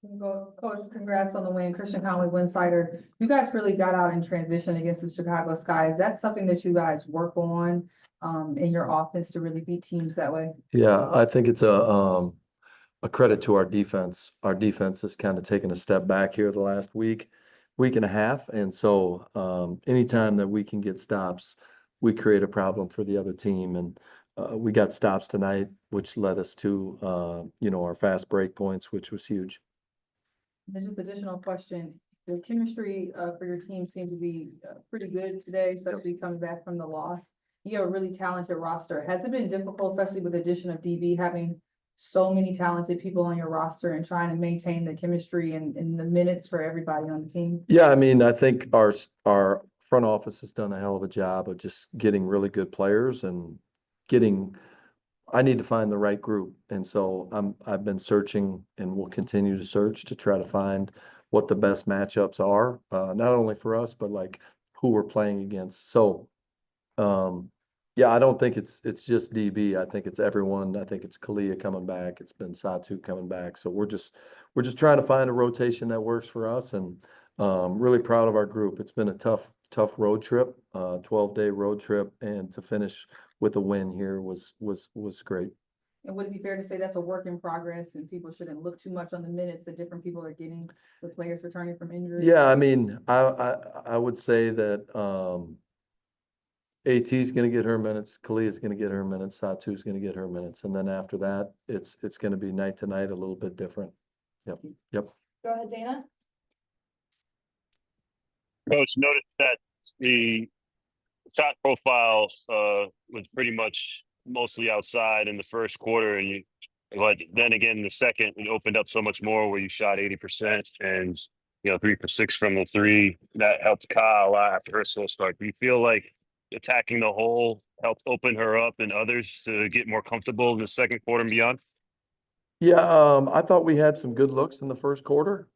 Coach, congrats on the win. Christian Conley, Winsider. You guys really got out in transition against the Chicago Sky. Is that something that you guys work on in your offense to really beat teams that way? Yeah, I think it's a credit to our defense. Our defense has kind of taken a step back here the last week and a half. And so anytime that we can get stops, we create a problem for the other team. And we got stops tonight, which led us to our fast break points, which was huge. Then just additional question, the chemistry for your team seemed to be pretty good today, especially coming back from the loss. You have a really talented roster. Has it been difficult, especially with the addition of DB, having so many talented people on your roster and trying to maintain the chemistry and the minutes for everybody on the team? Yeah, I mean, I think our front office has done a hell of a job of just getting really good players and I need to find the right group. And so I've been searching and will continue to search to try to find what the best matchups are, not only for us, but like who we're playing against. So yeah, I don't think it's just DB. I think it's everyone. I think it's Kalia coming back. It's been Satu coming back. So we're just trying to find a rotation that works for us, and really proud of our group. It's been a tough road trip, 12-day road trip, and to finish with a win here was great. And would it be fair to say that's a work in progress and people shouldn't look too much on the minutes that different people are getting with players returning from injury? Yeah, I mean, I would say that AT is going to get her minutes, Kalia is going to get her minutes, Satu is going to get her minutes, and then after that, it's going to be night to night, a little bit different. Yep. Go ahead, Dana. Coach, noticed that the shot profile was pretty much mostly outside in the first quarter, but then again in the second it opened up so much more where you shot 80% and 3 for 6 from the three. That helped Kyle a lot after her slow start. Do you feel like attacking the hole helped open her up and others to get more comfortable in the second quarter and beyond? Yeah, I thought we had some good looks in the first quarter.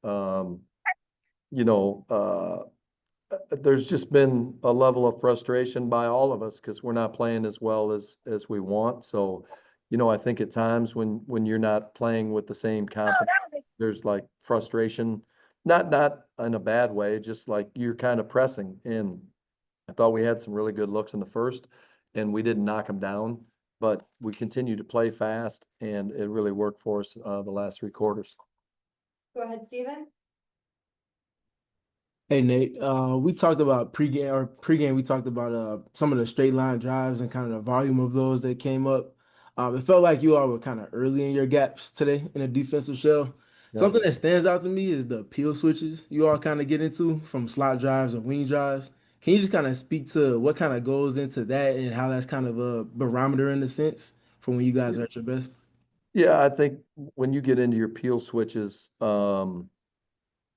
There's just been a level of frustration by all of us because we're not playing as well as we want. So, I think at times when you're not playing with the same confidence, there's like frustration, not in a bad way, just like you're kind of pressing. And I thought we had some really good looks in the first, and we didn't knock them down, but we continued to play fast, and it really worked for us the last 3 quarters. Go ahead, Steven. Hey Nate, we talked about pregame. We talked about some of the straight line drives and kind of the volume of those that came up. It felt like you all were kind of early in your gaps today in the defensive shell. Yeah. Something that stands out to me is the peel switches you all kind of get into from slot drives and wing drives. Can you just kind of speak to what kind of goes into that and how that's kind of a barometer in a sense for when you guys are at your best? Yeah, I think when you get into your peel switches,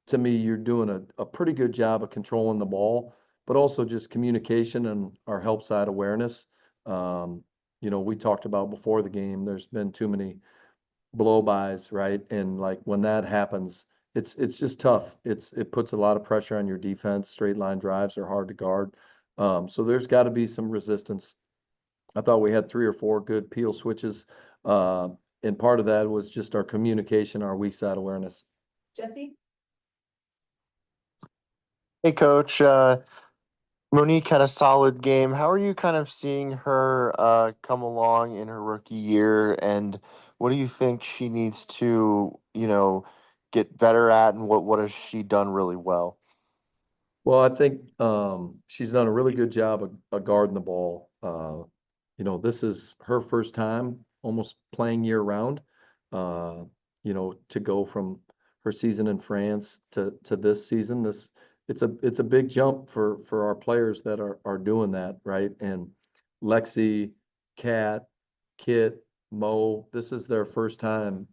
to me, you're doing a pretty good job of controlling the ball, but also just communication and our help side awareness. We talked about before the game, there's been too many blow-bys, right? And like when that happens, it's just tough. It puts a lot of pressure on your defense. Straight line drives are hard to guard. So there's got to be some resistance. I thought we had 3 or 4 good peel switches. And part of that was just our communication, our weak side awareness. Jesse. Hey, Coach. Monique had a solid game. How are you kind of seeing her come along in her rookie year, and what do you think she needs to, get better at, and what has she done really well? Well, I think she's done a really good job of guarding the ball. This is her first time almost playing year round. To go from her season in France to this season, it's a big jump for our players that are doing that, right? And Lexi, Kat, Kit, Mo, this is their first time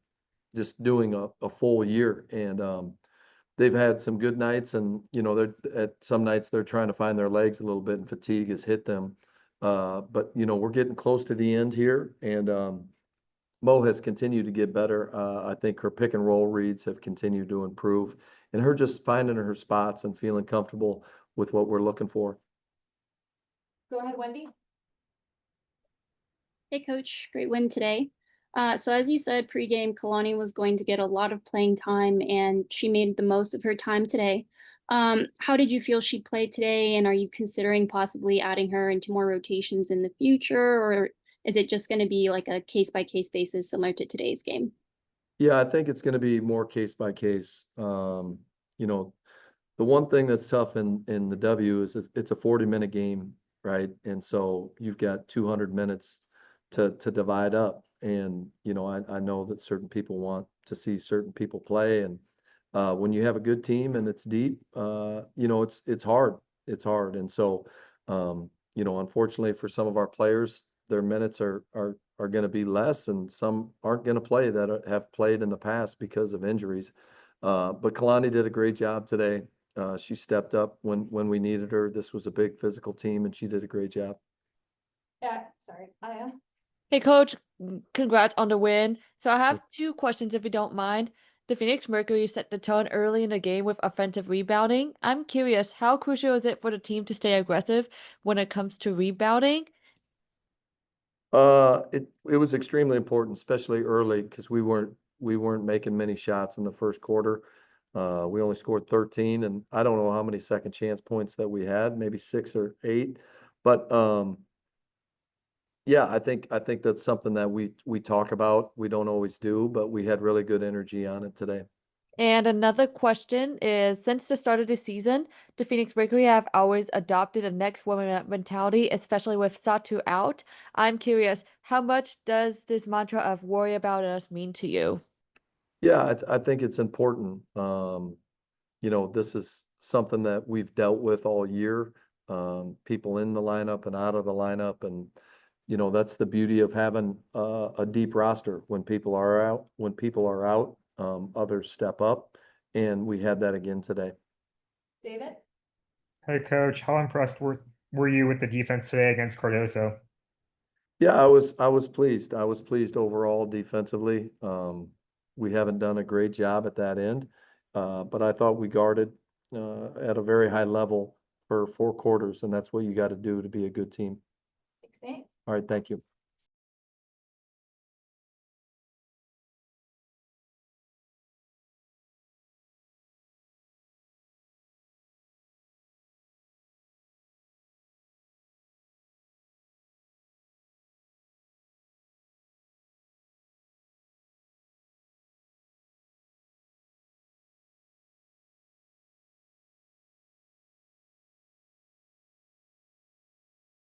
just doing a full year. And they've had some good nights, and they're at some nights they're trying to find their legs a little bit, and fatigue has hit them. But we're getting close to the end here, and Mo has continued to get better. I think her pick and roll reads have continued to improve, and her just finding her spots and feeling comfortable with what we're looking for. Go ahead, Wendy. Hey, Coach. Great win today. So as you said, pregame, Kalani was going to get a lot of playing time, and she made the most of her time today. How did you feel she played today, and are you considering possibly adding her into more rotations in the future, or is it just going to be like a case-by-case basis similar to today's game? Yeah, I think it's going to be more case by case. You know, the one thing that's tough in the W is it's a 40-minute game, right? And so you've got 200 minutes to divide up. And, you know, I know that certain people want to see certain people play. And when you have a good team and it's deep, you know, it's hard. It's hard. And so, you know, unfortunately for some of our players, their minutes are going to be less, and some aren't going to play that have played in the past because of injuries. But Kalani did a great job today. She stepped up when we needed her. This was a big physical team, and she did a great job. Yeah, sorry, Aya. Hey, coach, congrats on the win. So I have two questions if you don't mind. The Phoenix Mercury set the tone early in the game with offensive rebounding. I'm curious, how crucial is it for the team to stay aggressive when it comes to rebounding? It was extremely important, especially early, because we weren't making many shots in the first quarter. We only scored 13, and I don't know how many second chance points that we had, maybe 6 or 8. But yeah, I think that's something that we talk about. We don't always do, but we had really good energy on it today. And another question is, since the start of the season, the Phoenix Mercury have always adopted a next woman up mentality, especially with Satu out. I'm curious, how much does this mantra of worry about us mean to you? Yeah, I think it's important. You know, this is something that we've dealt with all year. People in the lineup and out of the lineup, and you know, that's the beauty of having a deep roster. When people are out, others step up, and we had that again today. David? Hey, coach, how impressed were you with the defense today against Cardoso? Yeah, I was pleased. I was pleased overall defensively. We haven't done a great job at that end, but I thought we guarded at a very high level for 4 quarters, and that's what you got to do to be a good team. Thanks, Nate. All right, thank you.